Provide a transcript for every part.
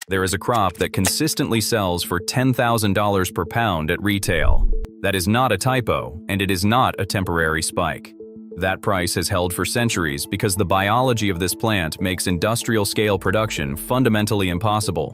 There is a crop that consistently sells for $10,000 per pound at retail. That is not a typo, and it is not a temporary spike. That price has held for centuries because the biology of this plant makes industrial-scale production fundamentally impossible.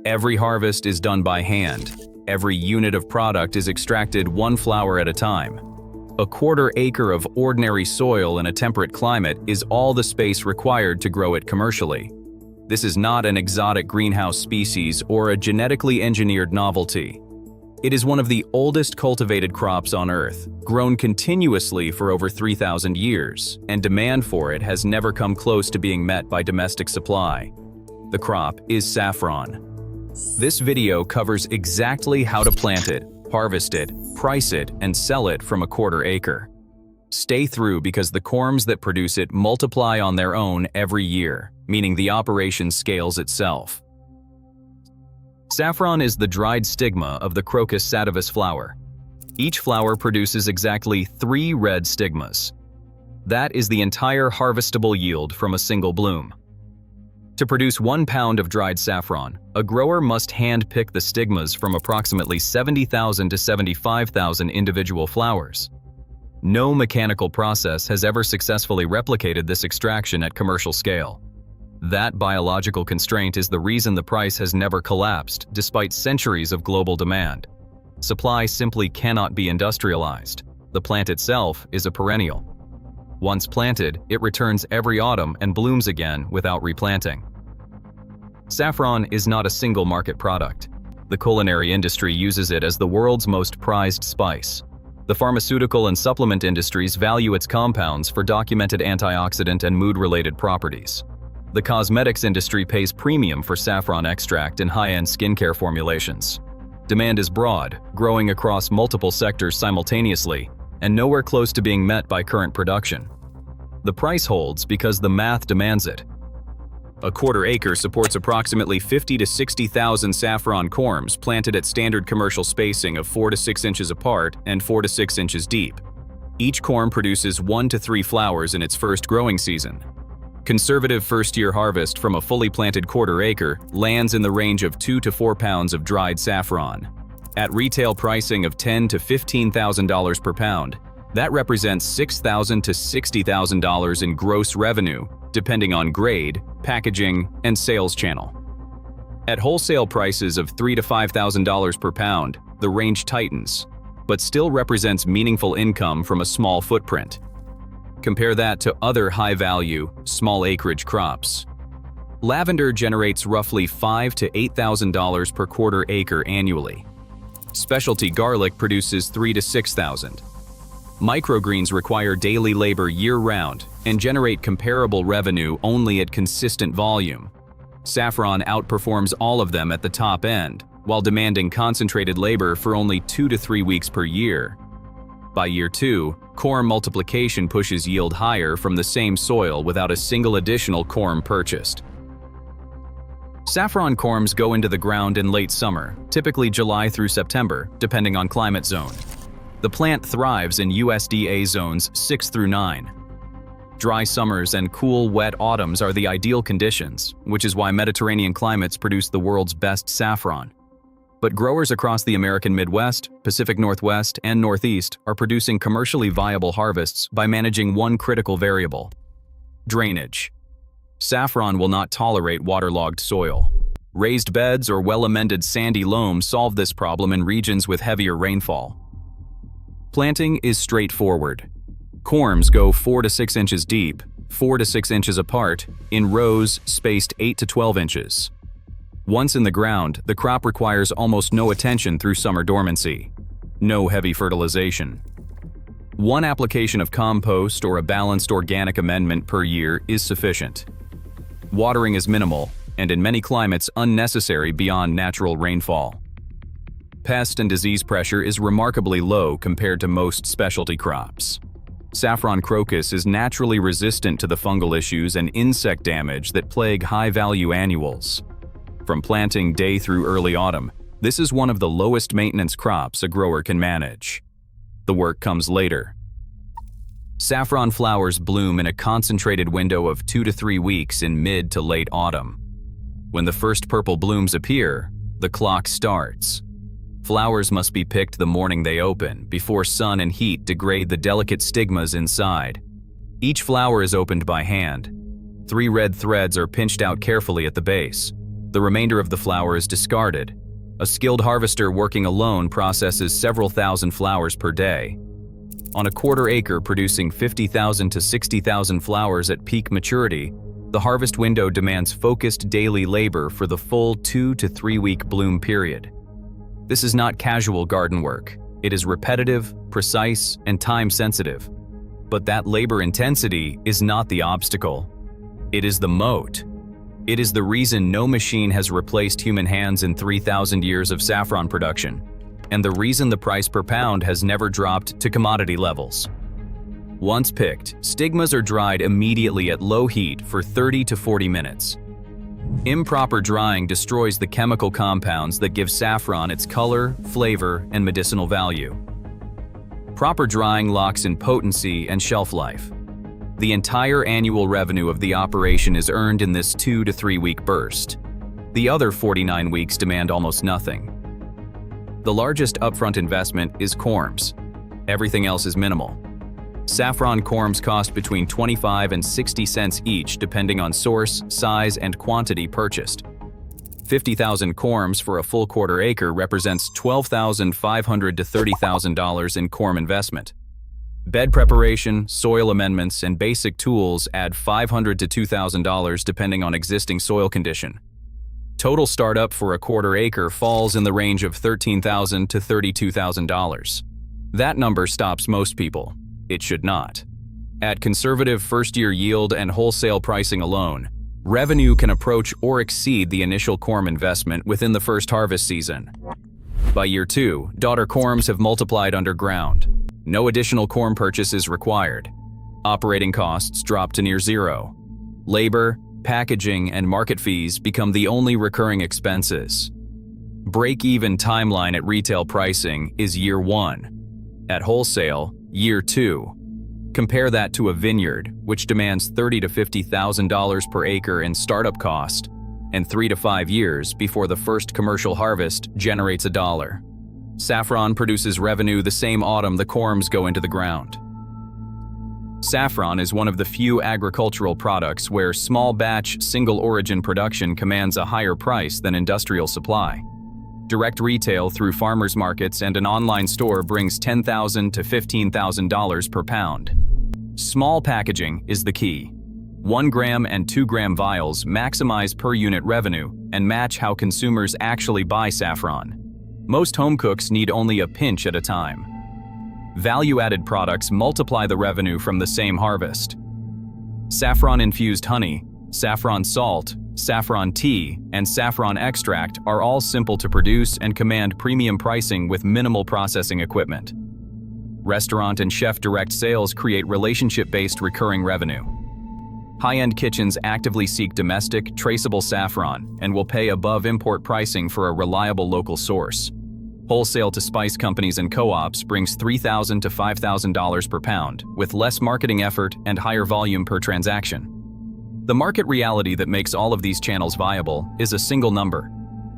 Every harvest is done by hand. Every unit of product is extracted one flower at a time. A quarter-acre of ordinary soil in a temperate climate is all the space required to grow it commercially. This is not an exotic greenhouse species or a genetically engineered novelty. It is one of the oldest cultivated crops on Earth, grown continuously for over 3,000 years, and demand for it has never come close to being met by domestic supply. The crop is saffron. This video covers exactly how to plant it, harvest it, price it, and sell it from a quarter acre. Stay through because the corms that produce it multiply on their own every year, meaning the operation scales itself. Saffron is the dried stigma of the Crocus sativus flower. Each flower produces exactly 3 red stigmas. That is the entire harvestable yield from a single bloom. To produce 1 pound of dried saffron, a grower must hand-pick the stigmas from approximately 70,000 to 75,000 individual flowers. No mechanical process has ever successfully replicated this extraction at commercial scale. That biological constraint is the reason the price has never collapsed, despite centuries of global demand. Supply simply cannot be industrialized. The plant itself is a perennial. Once planted, it returns every autumn and blooms again without replanting. Saffron is not a single market product. The culinary industry uses it as the world's most prized spice. The pharmaceutical and supplement industries value its compounds for documented antioxidant and mood-related properties. The cosmetics industry pays premium for saffron extract in high-end skincare formulations. Demand is broad, growing across multiple sectors simultaneously, and nowhere close to being met by current production. The price holds because the math demands it. A quarter acre supports approximately 50 to 60,000 saffron corms planted at standard commercial spacing of 4 to 6 inches apart and 4 to 6 inches deep. Each corm produces 1 to 3 flowers in its first growing season. Conservative first-year harvest from a fully planted quarter acre lands in the range of 2 to 4 pounds of dried saffron. At retail pricing of $10,000 to $15,000 per pound, that represents $6,000 to $60,000 in gross revenue, depending on grade, packaging, and sales channel. At wholesale prices of $3,000 to $5,000 per pound, the range tightens, but still represents meaningful income from a small footprint. Compare that to other high-value, small acreage crops. Lavender generates roughly $5,000 to $8,000 per quarter acre annually. Specialty garlic produces $3,000 to $6,000. Microgreens require daily labor year-round and generate comparable revenue only at consistent volume. Saffron outperforms all of them at the top end, while demanding concentrated labor for only 2 to 3 weeks per year. By year 2, corm multiplication pushes yield higher from the same soil without a single additional corm purchased. Saffron corms go into the ground in late summer, typically July through September, depending on climate zone. The plant thrives in USDA zones 6 through 9. Dry summers and cool, wet autumns are the ideal conditions, which is why Mediterranean climates produce the world's best saffron. But growers across the American Midwest, Pacific Northwest, and Northeast are producing commercially viable harvests by managing one critical variable: drainage. Saffron will not tolerate waterlogged soil. Raised beds or well-amended sandy loam solve this problem in regions with heavier rainfall. Planting is straightforward. Corms go 4 to 6 inches deep, 4 to 6 inches apart, in rows spaced 8 to 12 inches. Once in the ground, the crop requires almost no attention through summer dormancy. No heavy fertilization. One application of compost or a balanced organic amendment per year is sufficient. Watering is minimal, and in many climates unnecessary beyond natural rainfall. Pest and disease pressure is remarkably low compared to most specialty crops. Saffron crocus is naturally resistant to the fungal issues and insect damage that plague high-value annuals. From planting day through early autumn, this is one of the lowest maintenance crops a grower can manage. The work comes later. Saffron flowers bloom in a concentrated window of 2 to 3 weeks in mid to late autumn. When the first purple blooms appear, the clock starts. Flowers must be picked the morning they open, before sun and heat degrade the delicate stigmas inside. Each flower is opened by hand. 3 red threads are pinched out carefully at the base. The remainder of the flower is discarded. A skilled harvester working alone processes several thousand flowers per day. On a quarter acre producing 50,000 to 60,000 flowers at peak maturity, the harvest window demands focused daily labor for the full 2 to 3 week bloom period. This is not casual garden work. It is repetitive, precise, and time-sensitive. But that labor intensity is not the obstacle. It is the moat. It is the reason no machine has replaced human hands in 3,000 years of saffron production, and the reason the price per pound has never dropped to commodity levels. Once picked, stigmas are dried immediately at low heat for 30 to 40 minutes. Improper drying destroys the chemical compounds that give saffron its color, flavor, and medicinal value. Proper drying locks in potency and shelf life. The entire annual revenue of the operation is earned in this 2 to 3 week burst. The other 49 weeks demand almost nothing. The largest upfront investment is corms. Everything else is minimal. Saffron corms cost between 25 and 60 cents each depending on source, size, and quantity purchased. 50,000 corms for a full quarter acre represents $12,500 to $30,000 in corm investment. Bed preparation, soil amendments, and basic tools add $500 to $2,000 depending on existing soil condition. Total startup for a quarter acre falls in the range of $13,000 to $32,000. That number stops most people. It should not. At conservative first-year yield and wholesale pricing alone, revenue can approach or exceed the initial corm investment within the first harvest season. By year 2, daughter corms have multiplied underground. No additional corm purchase is required. Operating costs drop to near zero. Labor, packaging, and market fees become the only recurring expenses. Break-even timeline at retail pricing is year 1. At wholesale, year 2. Compare that to a vineyard, which demands $30,000 to $50,000 per acre in startup cost, and 3 to 5 years before the first commercial harvest generates $1. Saffron produces revenue the same autumn the corms go into the ground. Saffron is one of the few agricultural products where small-batch, single-origin production commands a higher price than industrial supply. Direct retail through farmers markets and an online store brings $10,000 to $15,000 per pound. Small packaging is the key. 1 gram and 2 gram vials maximize per unit revenue and match how consumers actually buy saffron. Most home cooks need only a pinch at a time. Value-added products multiply the revenue from the same harvest. Saffron-infused honey, saffron salt, saffron tea, and saffron extract are all simple to produce and command premium pricing with minimal processing equipment. Restaurant and chef direct sales create relationship-based recurring revenue. High-end kitchens actively seek domestic, traceable saffron and will pay above import pricing for a reliable local source. Wholesale to spice companies and co-ops brings $3,000 to $5,000 per pound, with less marketing effort and higher volume per transaction. The market reality that makes all of these channels viable is a single number.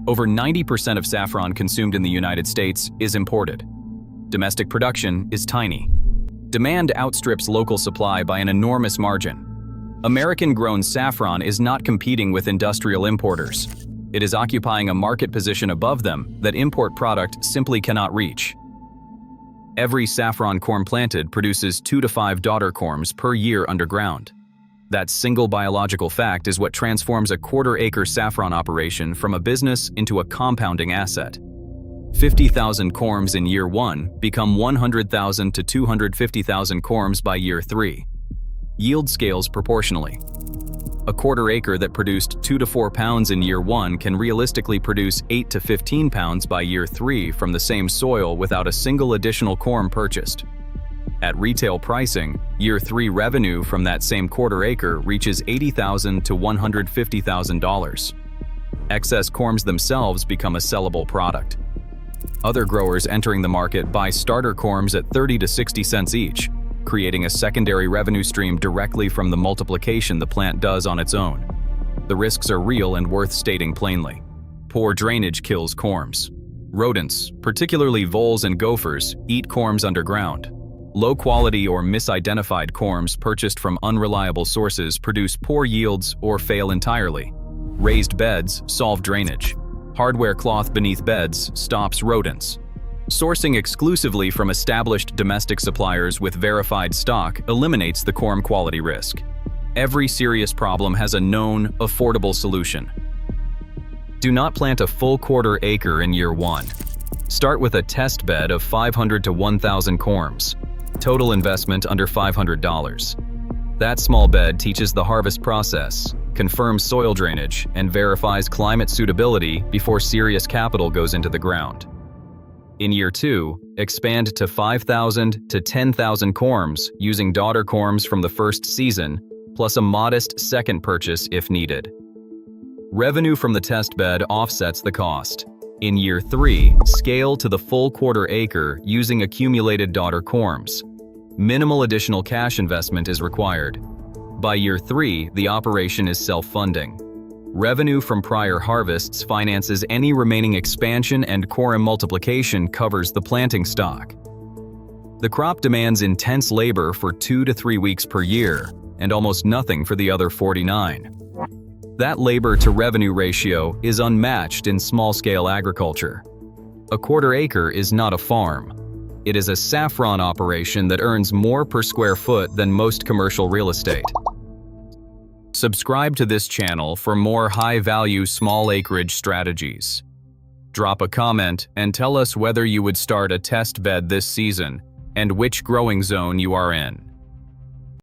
Over 90% of saffron consumed in the United States is imported. Domestic production is tiny. Demand outstrips local supply by an enormous margin. American-grown saffron is not competing with industrial importers. It is occupying a market position above them that import product simply cannot reach. Every saffron corm planted produces 2 to 5 daughter corms per year underground. That single biological fact is what transforms a quarter-acre saffron operation from a business into a compounding asset. 50,000 corms in year 1 become 100,000 to 250,000 corms by year 3. Yield scales proportionally. A quarter acre that produced 2 to 4 pounds in year 1 can realistically produce 8 to 15 pounds by year 3 from the same soil without a single additional corm purchased. At retail pricing, year 3 revenue from that same quarter acre reaches $80,000 to $150,000. Excess corms themselves become a sellable product. Other growers entering the market buy starter corms at 30 to 60 cents each, creating a secondary revenue stream directly from the multiplication the plant does on its own. The risks are real and worth stating plainly. Poor drainage kills corms. Rodents, particularly voles and gophers, eat corms underground. Low-quality or misidentified corms purchased from unreliable sources produce poor yields or fail entirely. Raised beds solve drainage. Hardware cloth beneath beds stops rodents. Sourcing exclusively from established domestic suppliers with verified stock eliminates the corm quality risk. Every serious problem has a known, affordable solution. Do not plant a full quarter acre in year 1. Start with a test bed of 500 to 1,000 corms. Total investment under $500. That small bed teaches the harvest process, confirms soil drainage, and verifies climate suitability before serious capital goes into the ground. In year 2, expand to 5,000 to 10,000 corms using daughter corms from the first season, plus a modest second purchase if needed. Revenue from the test bed offsets the cost. In year 3, scale to the full quarter acre using accumulated daughter corms. Minimal additional cash investment is required. By year 3, the operation is self-funding. Revenue from prior harvests finances any remaining expansion, and corm multiplication covers the planting stock. The crop demands intense labor for 2 to 3 weeks per year, and almost nothing for the other 49. That labor-to-revenue ratio is unmatched in small-scale agriculture. A quarter acre is not a farm. It is a saffron operation that earns more per square foot than most commercial real estate. Subscribe to this channel for more high-value small acreage strategies. Drop a comment and tell us whether you would start a test bed this season and which growing zone you are in.